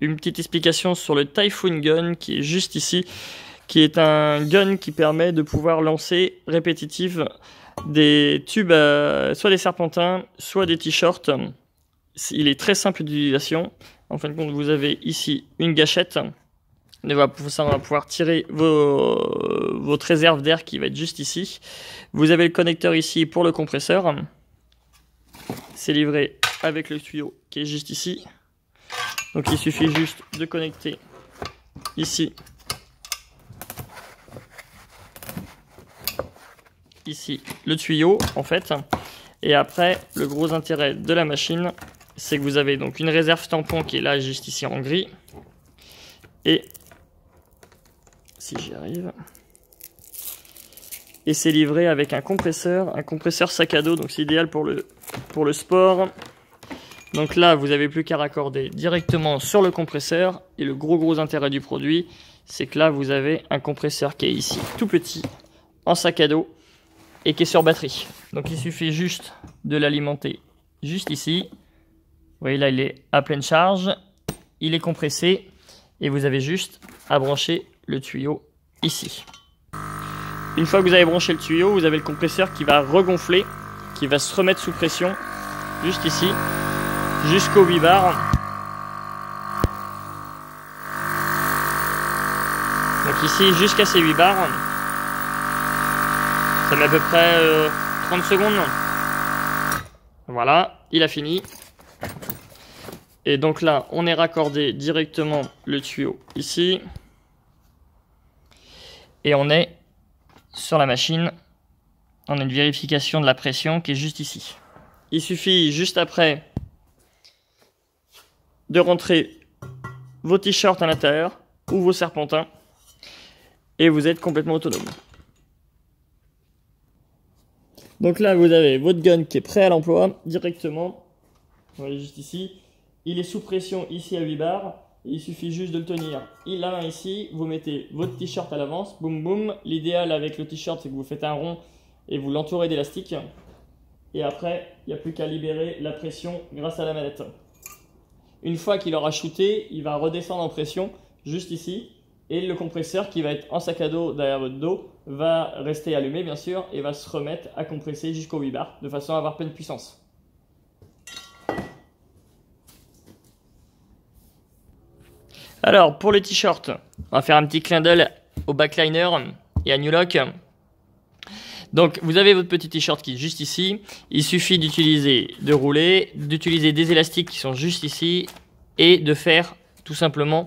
une petite explication sur le Typhoon Gun qui est juste ici, qui est un gun qui permet de pouvoir lancer répétitive des tubes, soit des serpentins, soit des t-shirts. Il est très simple d'utilisation. En fin de compte, vous avez ici une gâchette. On va pouvoir tirer votre réserve d'air qui va être juste ici. Vous avez le connecteur ici pour le compresseur. C'est livré avec le tuyau qui est juste ici. Donc il suffit juste de connecter ici le tuyau en fait. Et après, le gros intérêt de la machine, c'est que vous avez donc une réserve tampon qui est là juste ici en gris. Et si j'y arrive, et c'est livré avec un compresseur sac à dos, donc c'est idéal pour le sport. Donc là, vous n'avez plus qu'à raccorder directement sur le compresseur. Et le gros intérêt du produit, c'est que là, vous avez un compresseur qui est ici, tout petit, en sac à dos, et qui est sur batterie. Donc il suffit juste de l'alimenter juste ici. Vous voyez là, il est à pleine charge, il est compressé, et vous avez juste à brancher le tuyau ici. Une fois que vous avez branché le tuyau, vous avez le compresseur qui va regonfler, qui va se remettre sous pression, juste ici, jusqu'aux 8 bars. Donc ici, jusqu'à ces 8 bars. Ça met à peu près 30 secondes. Voilà, il a fini. Et donc là, on est raccordé directement le tuyau ici. Et on est sur la machine. On a une vérification de la pression qui est juste ici. Il suffit juste après de rentrer vos t-shirts à l'intérieur ou vos serpentins et vous êtes complètement autonome. Donc là, vous avez votre gun qui est prêt à l'emploi directement. Vous voyez juste ici. Il est sous pression ici à 8 bars. Il suffit juste de le tenir. La main ici, vous mettez votre t-shirt à l'avance. Boum boum. L'idéal avec le t-shirt, c'est que vous faites un rond et vous l'entourez d'élastique. Et après, il n'y a plus qu'à libérer la pression grâce à la manette. Une fois qu'il aura shooté, il va redescendre en pression juste ici. Et le compresseur qui va être en sac à dos derrière votre dos va rester allumé bien sûr et va se remettre à compresser jusqu'au 8 bars de façon à avoir pleine puissance. Alors pour le t-shirt, on va faire un petit clin d'œil au backliner et à New Look. Donc vous avez votre petit t-shirt qui est juste ici. Il suffit d'utiliser d'utiliser des élastiques qui sont juste ici et de faire tout simplement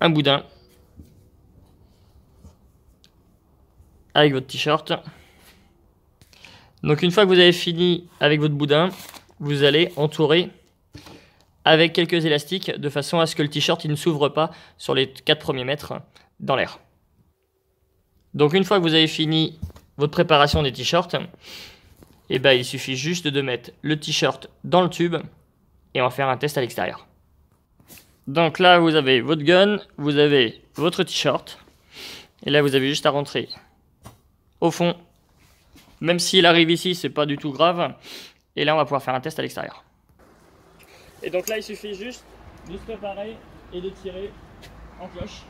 un boudin avec votre t-shirt. Donc une fois que vous avez fini avec votre boudin, vous allez entourer avec quelques élastiques de façon à ce que le t-shirt ne s'ouvre pas sur les 4 premiers mètres dans l'air. Donc une fois que vous avez fini votre préparation des t-shirts, et ben il suffit juste de mettre le t-shirt dans le tube et on va faire un test à l'extérieur. Donc là vous avez votre gun, vous avez votre t-shirt et là vous avez juste à rentrer au fond. Même s'il arrive ici, c'est pas du tout grave. Et là on va pouvoir faire un test à l'extérieur. Et donc là il suffit juste de se préparer et de tirer en cloche.